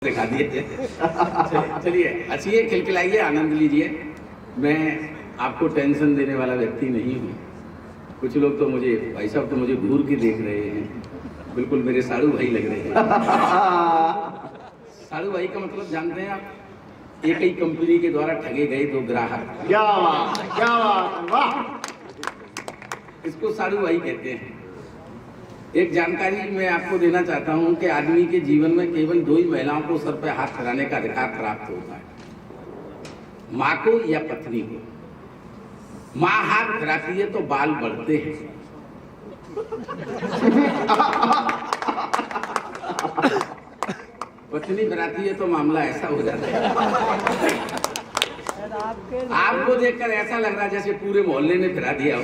दिखा दिए। चलिए हंसिए, खिलखिलाइए, आनंद लीजिए। मैं आपको टेंशन देने वाला व्यक्ति नहीं हूँ। कुछ लोग तो मुझे, भाई साहब तो मुझे घूर के देख रहे हैं, बिल्कुल मेरे साड़ू भाई लग रहे हैं। साड़ू भाई का मतलब जानते हैं आप? एक ही कंपनी के द्वारा ठगे गए दो ग्राहक। क्या बात, क्या बात, वाह। इसको साड़ू भाई कहते हैं। एक जानकारी मैं आपको देना चाहता हूं कि आदमी के जीवन में केवल दो ही महिलाओं को सर पे हाथ फिराने का अधिकार प्राप्त होता है, माँ को या पत्नी को। माँ हाथ फिराती है तो बाल बढ़ते हैं, पत्नी फिराती है तो मामला ऐसा हो जाता है। आपको देखकर ऐसा लग रहा है जैसे पूरे मोहल्ले ने फिरा दिया हो।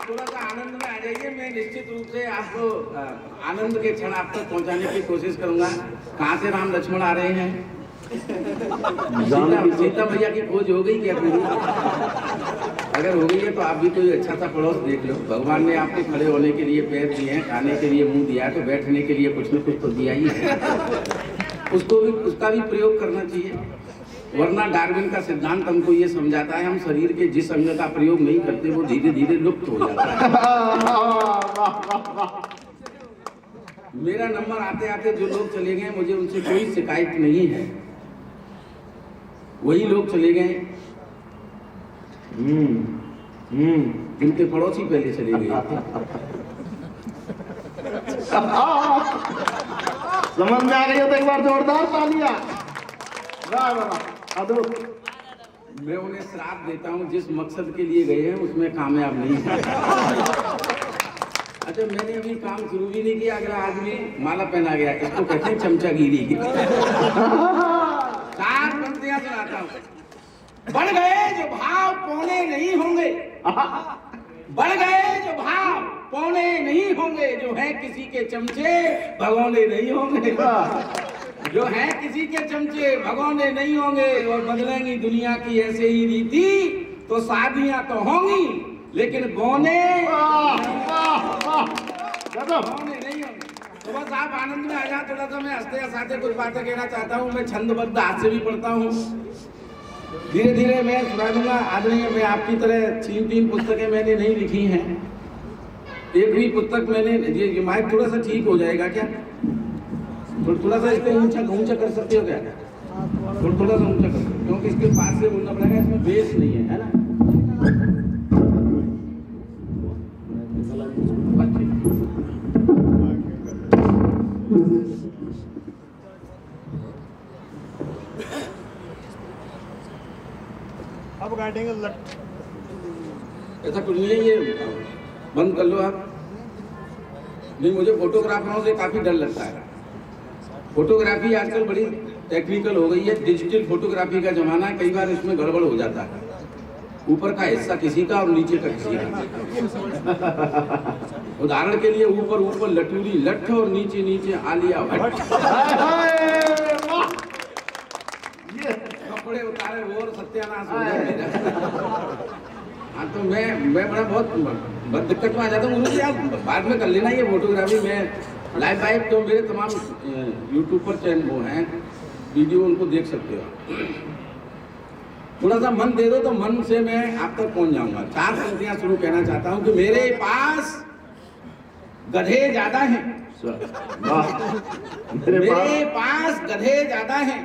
थोड़ा सा आनंद में आ जाइए। मैं निश्चित रूप से आपको आनंद के क्षण आप तक पहुंचाने की कोशिश करूंगा। कहाँ से राम लक्ष्मण आ रहे हैं? सीता मैया की खोज हो गई क्या पूरी? अगर हो गई है तो आप भी कोई अच्छा सा पड़ोस देख लो। भगवान ने आपके खड़े होने के लिए पैर दिए हैं, खाने के लिए मुंह दिया है, तो बैठने के लिए कुछ न कुछ तो दिया ही है। उसका भी प्रयोग करना चाहिए, वरना डार्विन का सिद्धांत हमको ये समझाता है हम शरीर के जिस अंग का प्रयोग नहीं करते वो धीरे धीरे लुप्त हो जाता है। मेरा नंबर आते आते जो लोग चले गए, मुझे उनसे कोई शिकायत नहीं है। वही लोग चले गए जिनके पड़ोसी पहले चले गए थे। समझ में आ गई हो तो एक बार जोरदार तालियां। वाह वाह, अद्भुत। मैं उन्हें श्राप देता हूँ, जिस मकसद के लिए गए हैं उसमें कामयाब नहीं है। अच्छा, मैंने अभी काम शुरू भी नहीं किया, अगला आदमी माला पहना गया। इसको कहते हैं चमचागिरी। 4 पंक्तियां सुनाता हूँ। बढ़ गए जो भाव पौने नहीं होंगे, बढ़ गए जो भाव पौने नहीं होंगे, जो है किसी के चमचे भगोने नहीं होंगे। जो है किसी के चमचे भगोने नहीं होंगे, और बदलेंगी दुनिया की ऐसे ही रीति, तो शादियां तो होंगी लेकिन गौने नहीं होंगे। तो बस आप आनंद में आ जाए। थोड़ा सा मैं हंसते हंसाते कुछ बातें कहना चाहता हूँ। मैं छंदबद्ध हास्य भी पढ़ता हूँ, धीरे धीरे मैं सुना दूंगा। आदरणीय, मैं आपकी तरह 3 पुस्तकें मैंने नहीं लिखी हैं। एक भी पुस्तक मैंने, ये माइक थोड़ा सा ठीक हो जाएगा क्या? थोड़ा सा इसको ऊंचा कर सकते हो क्या? थोड़ा सा ऊंचा कर, क्योंकि इसके पास से बोलना पड़ेगा, इसमें बेस नहीं है ना? अब काटेंगे ऐसा कुछ नहीं है, ये बंद कर लो आप। नहीं, मुझे फोटोग्राफरों से काफी डर लगता है। फोटोग्राफी आजकल बड़ी टेक्निकल हो गई है, डिजिटल फोटोग्राफी का जमाना है। कई बार इसमें गड़बड़ हो जाता है, ऊपर का हिस्सा किसी का और नीचे का किसी का। उदाहरण के लिए ऊपर लटूरी लठ और नीचे आलिया भट्ट। कपड़े उतारे वो और सत्यानाश हो जाए मेरा। हाँ, तो मैं बड़ा बहुत दिक्कत में आ जाता हूँ। मुझे यार बाद में कर लेना ये फोटोग्राफी। मैं लाइव तो मेरे तमाम यूट्यूब पर चैनल वो हैं, वीडियो उनको देख सकते हो। थोड़ा सा मन दे दो तो मन से मैं आप तक पहुंच जाऊंगा। 4 पंक्तियां शुरू कहना चाहता हूं कि मेरे पास गधे ज्यादा हैं, मेरे पास गधे ज्यादा हैं,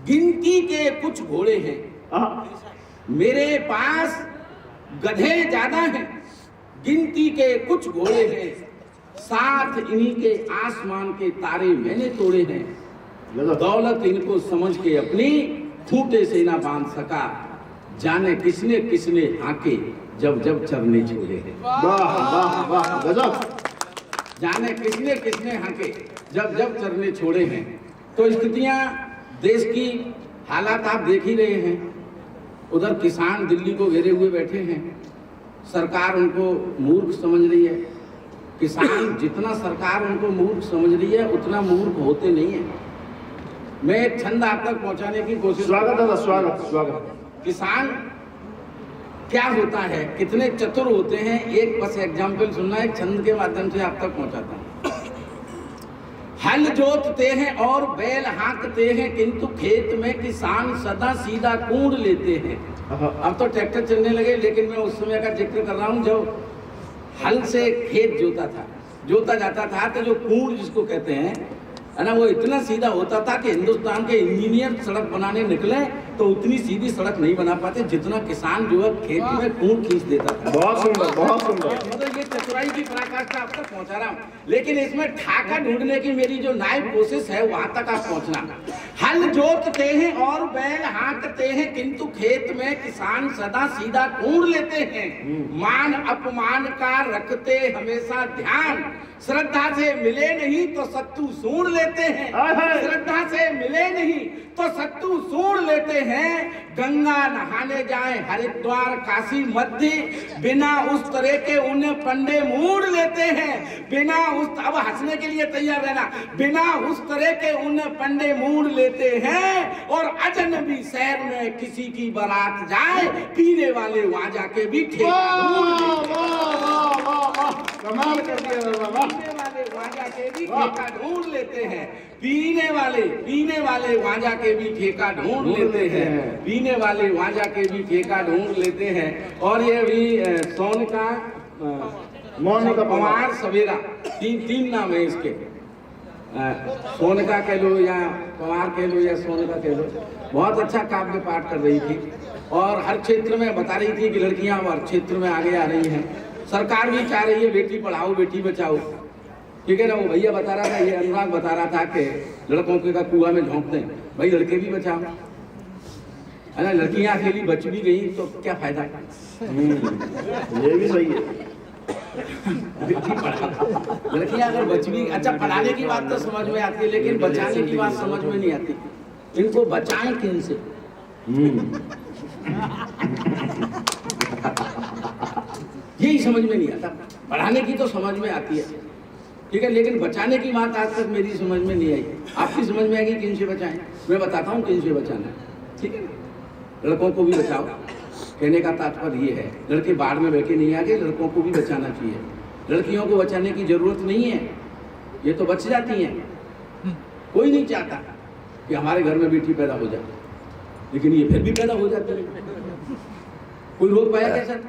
गिनती के कुछ घोड़े हैं। मेरे पास गधे ज्यादा हैं, गिनती के कुछ घोड़े हैं, साथ इन्हीं के आसमान के तारे मैंने तोड़े हैं। दौलत इनको समझ के अपनी खूंटे से ना बांध सका, जाने किसने किसने आके जब जब चरने छोड़े हैं। वाह वाह वाह, गजब। जाने किसने किसने आके जब जब चरने छोड़े हैं। तो स्थितियां, देश की हालात आप देख ही रहे हैं। उधर किसान दिल्ली को घेरे हुए बैठे हैं, सरकार उनको मूर्ख समझ रही है। किसान जितना सरकार उनको मूर्ख समझ रही है उतना मूर्ख होते नहीं है। मैं एक छंद आप तक पहुंचाने की कोशिश। स्वागत है, स्वागत। किसान क्या होता है, कितने चतुर होते हैं, एक बस एग्जाम्पल सुनना, एक छंद के माध्यम से आप तक पहुंचाता हूं। हल जोतते हैं और बैल हाँकते हैं, किंतु खेत में किसान सदा सीधा कूड़ लेते हैं। अब तो ट्रैक्टर चलने लगे, लेकिन मैं उस समय का जिक्र कर रहा हूँ जब हल से खेत जोता जाता था, तो जो कूड़ जिसको कहते हैं है ना, वो इतना सीधा होता था कि हिंदुस्तान के इंजीनियर सड़क बनाने निकले तो उतनी सीधी सड़क नहीं बना पाते जितना किसान जो है खेत में कूड़ खींच देता था। बहुत सुंदर, बहुत सुंदर। मतलब ये चतुराई की पराकाष्ठा आप तक पहुंचा रहा हूँ, लेकिन इसमें ठाका ढूंढने की मेरी जो नाइब कोशिश है वहां तक आप पहुंचना। हल जोतते हैं और बैल हाँकते हैं, किंतु खेत में किसान सदा सीधा कूड़ लेते हैं। मान अपमान का रखते हमेशा ध्यान, श्रद्धा से मिले नहीं तो सत्तू सूंढ लेते हैं। श्रद्धा से मिले नहीं तो सत्तू सूंढ लेते हैं। गंगा नहाने जाए हरिद्वार काशी मध्य, बिना उस तरह के उन्हें पंडे मूड लेते हैं। बिना उस, अब हंसने के लिए तैयार रहना, बिना उस तरह के उन्हें पंडे मूड लेते हैं। और अजनबी शहर में किसी की बारात जाए, पीने वाले वहां जाके भी कमाल कर दिया बाबा। पीने वाले वहां जाके भी ठेका ढूंढ लेते हैं। पीने वाले वहां जाके भी ठेका ढूंढ लेते हैं। पीने वाले वहां जाके भी ठेका ढूंढ लेते हैं। और ये भी सोनिका पवार सवेरा, तीन नाम है इसके। सोनिका कह लो या पवार कह लो या सोनिका कह लो, बहुत अच्छा काव्य पाठ कर रही थी और हर क्षेत्र में बता रही थी कि लड़कियां हर क्षेत्र में आगे आ रही हैं। सरकार भी चाह रही है बेटी पढ़ाओ बेटी बचाओ, ठीक है ना। वो भैया बता रहा था, ये अनुराग बता रहा था कि लड़कों के का कुआं में झोंक दें, भाई लड़के भी बचाओ, है ना। लड़कियां अकेली बच भी गई तो क्या फायदा। ये भी सही है। लड़कियां अगर बच भी, अच्छा पढ़ाने की बात तो समझ में आती है, लेकिन बचाने की बात समझ में नहीं आती। इनको बचाएं किन से? यही समझ में नहीं आता। पढ़ाने की तो समझ में आती है, ठीक है, लेकिन बचाने की बात आज तक मेरी समझ में नहीं आई। आपकी समझ में आएगी किन से बचाएं? मैं बताता हूँ किन से बचाना है, ठीक है। लड़कों को भी बचाओ, कहने का तात्पर्य ये है, लड़के बाढ़ में बैठे नहीं आगे, लड़कों को भी बचाना चाहिए। लड़कियों को बचाने की जरूरत नहीं है, ये तो बच जाती हैं। कोई नहीं चाहता कि हमारे घर में बेटी पैदा हो जाए, लेकिन ये फिर भी पैदा हो जाती है। कोई रोक पाया क्या सर?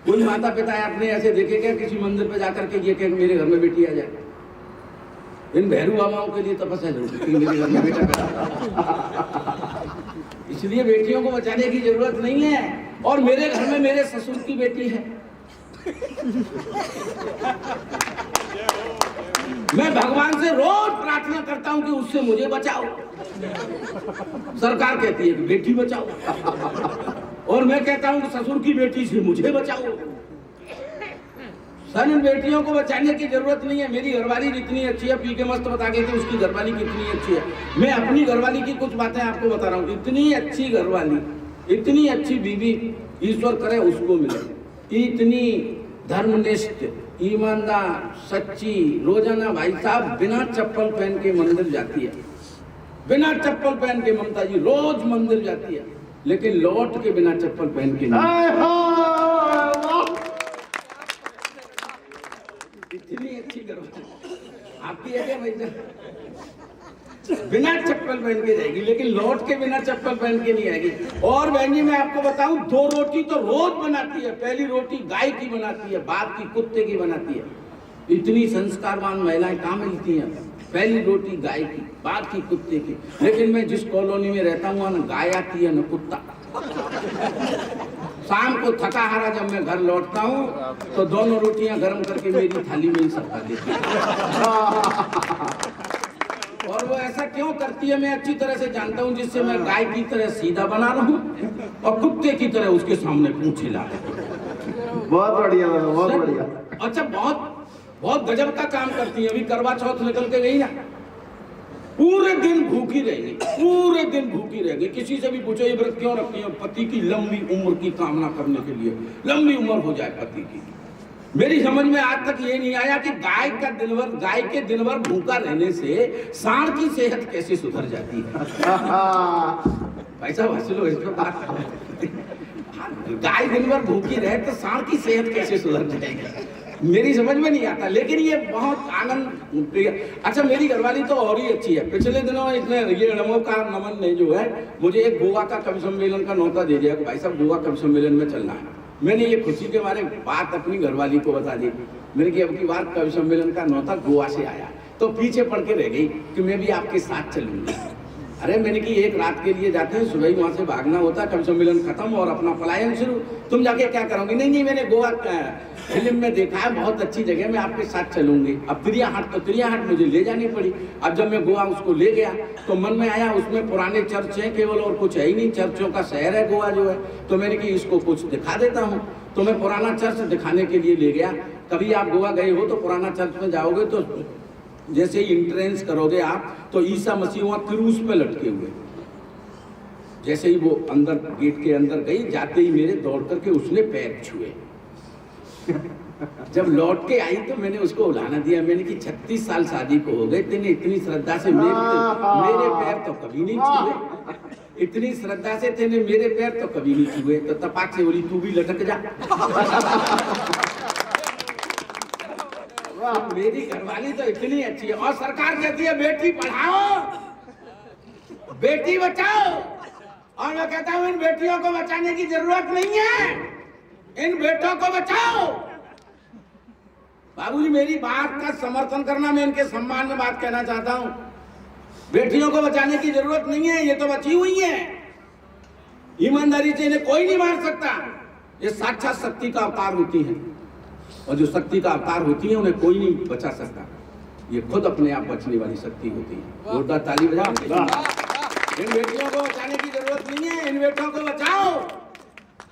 कोई माता पिता है अपने ऐसे देखेगा किसी मंदिर पे जाकर के ये कहे मेरे घर में बेटी आ जाए? इन भैरू बाबाओं के लिए तपस्या जरूरी, मेरे घर में बेटा पैदा। इसलिए बेटियों को बचाने की जरूरत नहीं है। और मेरे घर में मेरे ससुर की बेटी है, मैं भगवान से रोज प्रार्थना करता हूं कि उससे मुझे बचाओ। सरकार कहती है कि बेटी बचाओ, और मैं कहता हूं कि ससुर की बेटी से मुझे बचाओ। सर इन बेटियों को बचाने की जरूरत नहीं है। मेरी घरवाली जितनी अच्छी है, पी के मस्त बता गई थी उसकी घरवाली कितनी अच्छी है। मैं अपनी घरवाली की कुछ बातें आपको बता रहा हूँ। इतनी अच्छी घरवाली, इतनी अच्छी बीवी ईश्वर करे उसको मिले। इतनी धर्मनिष्ठ, ईमानदार, सच्ची, रोजाना भाई साहब बिना चप्पल पहन के मंदिर जाती है। बिना चप्पल पहन के ममता जी रोज मंदिर जाती है, लेकिन लौट के बिना चप्पल पहन के नहीं। इतनी अच्छी घरवाली आपकी है क्या भाई साहब? बिना चप्पल पहन के जाएगी, लेकिन लौट के बिना चप्पल पहन के नहीं आएगी। और बहन जी मैं आपको बताऊं, 2 रोटी तो रोज बनाती है। पहली रोटी गाय की बनाती है, बाद की कुत्ते की बनाती है। इतनी संस्कारवान महिलाएं कहाँ मिलती हैं? पहली रोटी गाय की, बाद की कुत्ते की। लेकिन मैं जिस कॉलोनी में रहता हूँ न गाय आती है न कुत्ता। शाम को थका हारा जब मैं घर लौटता हूँ तो दोनों रोटियां गर्म करके मेरी थाली में ही सबका देती है। और वो ऐसा क्यों करती है मैं अच्छी तरह से जानता हूँ, जिससे मैं गाय की तरह सीधा बना रहूं और कुत्ते की तरह उसके सामने पूंछ हिला। बहुत बढ़िया, बहुत बढ़िया। अच्छा, बहुत गजब का काम करती है। अभी करवा चौथ निकल के गई ना, पूरे दिन भूखी रहेगी, पूरे दिन भूखी रहेगी। किसी से भी पूछो ये व्रत क्यों रखती है? पति की लंबी उम्र की कामना करने के लिए, लंबी उम्र हो जाए पति की। मेरी समझ में आज तक ये नहीं आया कि गाय के दिन भर भूखा रहने से सांड की सेहत कैसे सुधर जाती है। भाई साहब हंस लो, इसमें बात गाय दिन भर भूखी रहे तो सांड की सेहत कैसे सुधर जाएगी? मेरी समझ में नहीं आता, लेकिन ये बहुत आनंद। अच्छा, मेरी घरवाली तो और ही अच्छी है। पिछले दिनों इसने ये नमोकार नमन ने जो है मुझे एक गोवा का कवि सम्मेलन का न्योता दे दिया कि भाई साहब गोवा कवि सम्मेलन में चलना है। मैंने ये खुशी के बारे में बात अपनी घरवाली को बता दी। मैंने कि अब की बार कवि सम्मेलन का न्योता गोवा से आया, तो पीछे पड़ के रह गई कि मैं भी आपके साथ चलूंगी। अरे मैंने कि एक रात के लिए जाते हैं, सुबह ही वहां से भागना होता, कवि सम्मेलन खत्म और अपना पलायन शुरू। तुम जाके क्या करोगी? नहीं, मैंने गोवा फिल्म में देखा है, बहुत अच्छी जगह, मैं आपके साथ चलूंगी। अब त्रियाहाट, तो त्रियाहाट मुझे ले जानी पड़ी। अब जब मैं गोवा उसको ले गया तो मन में आया उसमें पुराने चर्च हैं केवल, और कुछ है ही नहीं, चर्चों का शहर है गोवा जो है। तो मैंने कि इसको कुछ दिखा देता हूँ। तो मैं पुराना चर्च दिखाने के लिए ले गया। कभी आप गोवा गए हो तो पुराना चर्च में जाओगे तो जैसे ही एंट्रेंस करोगे आप तो ईसा मसीह वहां क्रूस पे लटके हुए। जैसे ही वो अंदर गेट के अंदर गई, जाते ही मेरे दौड़ करके उसने पैर छुए। जब लौट के आई तो मैंने उसको उलाना दिया। मैंने कि 36 साल शादी को हो गए, तेने इतनी श्रद्धा से मेरे पैर तो कभी नहीं छुए। इतनी श्रद्धा से तेने मेरे पैर तो कभी नहीं छुए। तो तपाक से बोली, तू भी लटक जा। मेरी घरवाली तो इतनी अच्छी है। और सरकार कहती है बेटी पढ़ाओ, बेटी बचाओ, और मैं कहता हूं इन बेटियों को बचाने की जरूरत नहीं है, इन बेटों को बचाओ। बाबूजी, मेरी बात का समर्थन करना, मैं इनके सम्मान में बात कहना चाहता हूं। बेटियों को बचाने की जरूरत नहीं है, ये तो बची हुई है। ईमानदारी से इन्हें कोई नहीं मार सकता। ये साक्षात शक्ति का अवतार होती है, और जो शक्ति का अवतार होती है उन्हें कोई नहीं बचा सकता। ये खुद अपने आप बचने वाली शक्ति होती है। जोरदार ताली बजाओ। इन बेटियों को बचाने की जरूरत नहीं है, इन बेटों को बचाओ।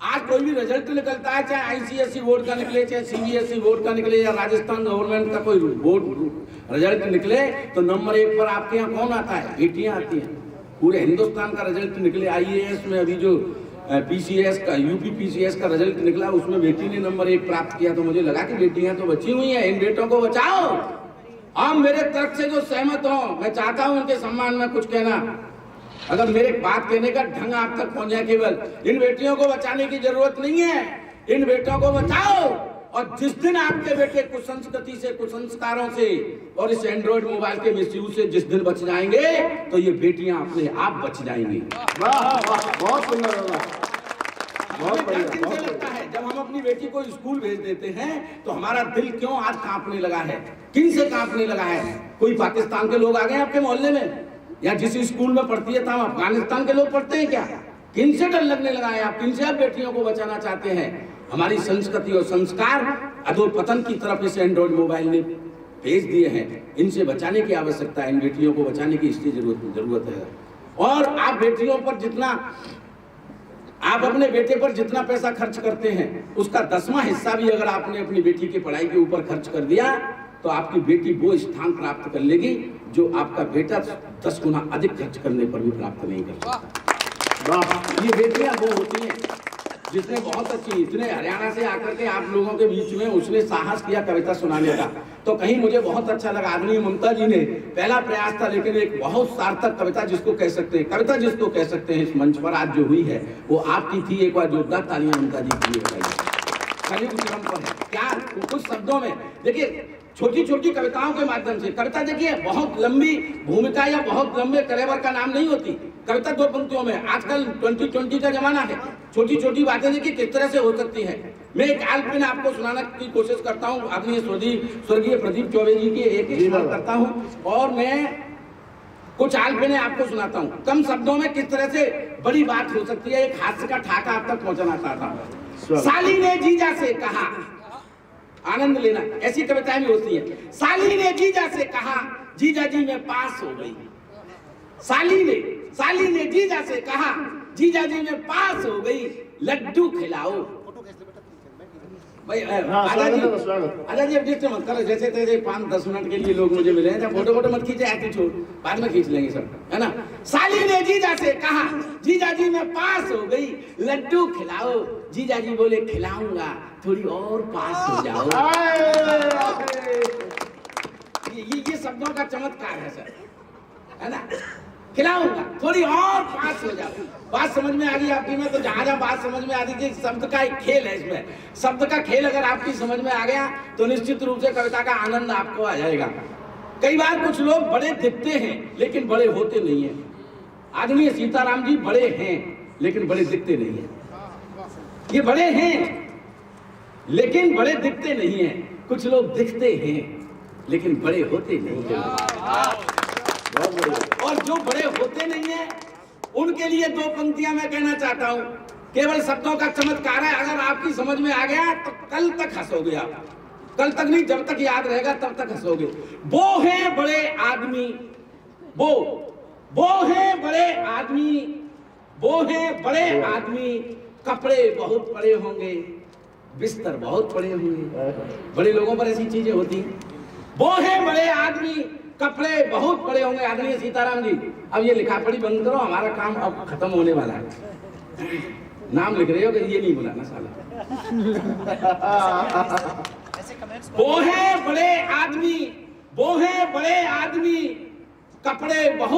आज कोई भी रिजल्ट निकलता है, चाहे आईसीएसई बोर्ड का निकले, चाहे सीबीएसई बोर्ड का निकले, या राजस्थान गवर्नमेंट का कोई बोर्ड रिजल्ट निकले, तो नंबर 1 पर आपके यहाँ कौन आता है? बेटियां आती हैं। पूरे हिंदुस्तान का रिजल्ट निकले, आईएएस में अभी जो पीसीएस का, यूपी पीसीएस का रिजल्ट निकला, उसमें बेटी ने नंबर 1 प्राप्त किया। तो मुझे लगा कि बेटियां तो बची हुई हैं, इन बेटों को बचाओ। आप मेरे तरफ से जो सहमत हो, मैं चाहता हूं उनके सम्मान में कुछ कहना। अगर मेरे बात कहने का ढंग आप तक पहुंच जाए, केवल इन बेटियों को बचाने की जरूरत नहीं है, इन बेटों को बचाओ। और जिस दिन आपके बेटे कुसंस्कृति से, कुसंस्कारों से और इस एंड्रॉइड मोबाइल के मिसयूज से जिस दिन बच जाएंगे, तो ये बेटियां अपने आप बच जाएंगी। बहुत सुंदर होगा, बहुत बढ़िया लगता है जब हम अपनी बेटी को स्कूल भेज देते हैं तो हमारा दिल क्यों आज कांपने लगा है? किन से कांपने लगा है? कोई पाकिस्तान के लोग आ गए आपके मोहल्ले में? या जिस स्कूल में पढ़ती है तब अफगानिस्तान के लोग पढ़ते हैं क्या? किन से डर लगने लगा है? आप किन से आप बेटियों को बचाना चाहते हैं? हमारी संस्कृति और संस्कार अधोपतन की तरफ इस एंड्रॉइड मोबाइल ने भेज दिए हैं। इनसे बचाने की आवश्यकता है, इन बेटियों को बचाने की इसकी जरूरत है। और आप बेटियों पर जितना, आप अपने बेटे पर जितना पैसा खर्च करते हैं, उसका 10वां हिस्सा भी अगर आपने अपनी बेटी की पढ़ाई के ऊपर खर्च कर दिया, तो आपकी बेटी वो स्थान प्राप्त कर लेगी जो आपका बेटा 10 गुना अधिक खर्च करने पर भी प्राप्त नहीं कर सकता। ये बेटियां वो होती हैं जिसने बहुत अच्छी, इतने हरियाणा से आकर के आप लोगों के बीच में उसने साहस किया कविता सुनाने का, तो कहीं मुझे बहुत अच्छा लगा। आदरणीय ममता जी ने पहला प्रयास था, लेकिन एक बहुत सार्थक कविता जिसको कह सकते हैं, कविता जिसको कह सकते हैं, इस मंच पर आज जो हुई है वो आपकी थी। एक बार जोरदार तालियां ममता जी के लिए बताइए। कलयुग चरम पर है क्या? कुछ शब्दों में देखिए, छोटी छोटी कविताओं के माध्यम से, कविता देखिए बहुत लंबी भूमिका या बहुत लंबे कलेवर का नाम नहीं होती। कविता 2 पंक्तियों में, आजकल 2020 का जमाना है, छोटी छोटी बातें देखिए किस तरह से हो सकती है। मैं एक अल्पना आपको सुनाने की कोशिश करता हूँ। आदरणीय स्वर्गीय प्रदीप चौबे जी की एक स्मरण करता हूँ, और मैं कुछ अल्पना आपको सुनाता हूँ। कम शब्दों में किस तरह से बड़ी बात हो सकती है। एक हास्य का ठाका आप तक पहुंचाना चाहता हूँ। साली ने जीजा से कहा, आनंद लेना, ऐसी कविताएं भी होती है। साली ने जीजा से कहा, जीजा जी में पास हो गई। साली ने जीजा से कहा, जीजा जी में पास हो गई, लड्डू खिलाओ। भाई आजा जी अब डिस्टर्ब मत करो, जैसे तैसे 5-10 मिनट के लिए लोग मुझे मिले हैं, फोटो मत खींचे, ऐसे छोड़, बाद में खींच लेंगे सब, है ना। साली ने जीजा से कहा, जीजा जी में पास हो गई, लड्डू खिलाओ। जीजा जी बोले खिलाऊंगा, थोड़ी और पास हो जाओ। ये शब्दों का चमत्कार है सर, है ना। खिलाऊंगा, थोड़ी और पास हो जाओ। बात समझ में आ गई आपकी? में तो जहां जहां बात समझ में आ रही थी, शब्द का एक खेल है इसमें। शब्द का खेल अगर आपकी समझ में आ गया तो निश्चित रूप से कविता का आनंद आपको आ जाएगा। कई बार कुछ लोग बड़े दिखते हैं लेकिन बड़े होते नहीं है। आदरणीय सीताराम जी बड़े हैं लेकिन बड़े दिखते नहीं है। ये बड़े हैं लेकिन बड़े दिखते नहीं है। कुछ लोग दिखते हैं लेकिन बड़े होते नहीं है। और जो बड़े होते नहीं है उनके लिए दो पंक्तियां मैं कहना चाहता हूं। केवल शब्दों का चमत्कार है, अगर आपकी समझ में आ गया तो कल तक हंसोगे आप। कल तक नहीं, जब तक याद रहेगा तब तक हंसोगे। वो हैं बड़े आदमी, वो हैं बड़े आदमी, वो हैं बड़े आदमी, कपड़े बहुत बड़े होंगे, बिस्तर बहुत बड़े होंगे। बड़े लोगों पर ऐसी चीजें होती हैं। वो हैं बड़े आदमी, कपड़े बहुत बड़े होंगे। आदरणीय सीताराम जी, अब ये लिखा पढ़ी बंद करो, हमारा काम अब खत्म होने वाला है। नाम लिख रहे हो कि ये नहीं बुलाना साला। वो हैं बड़े आदमी, वो हैं बड़े आदमी, कपड़े बहुत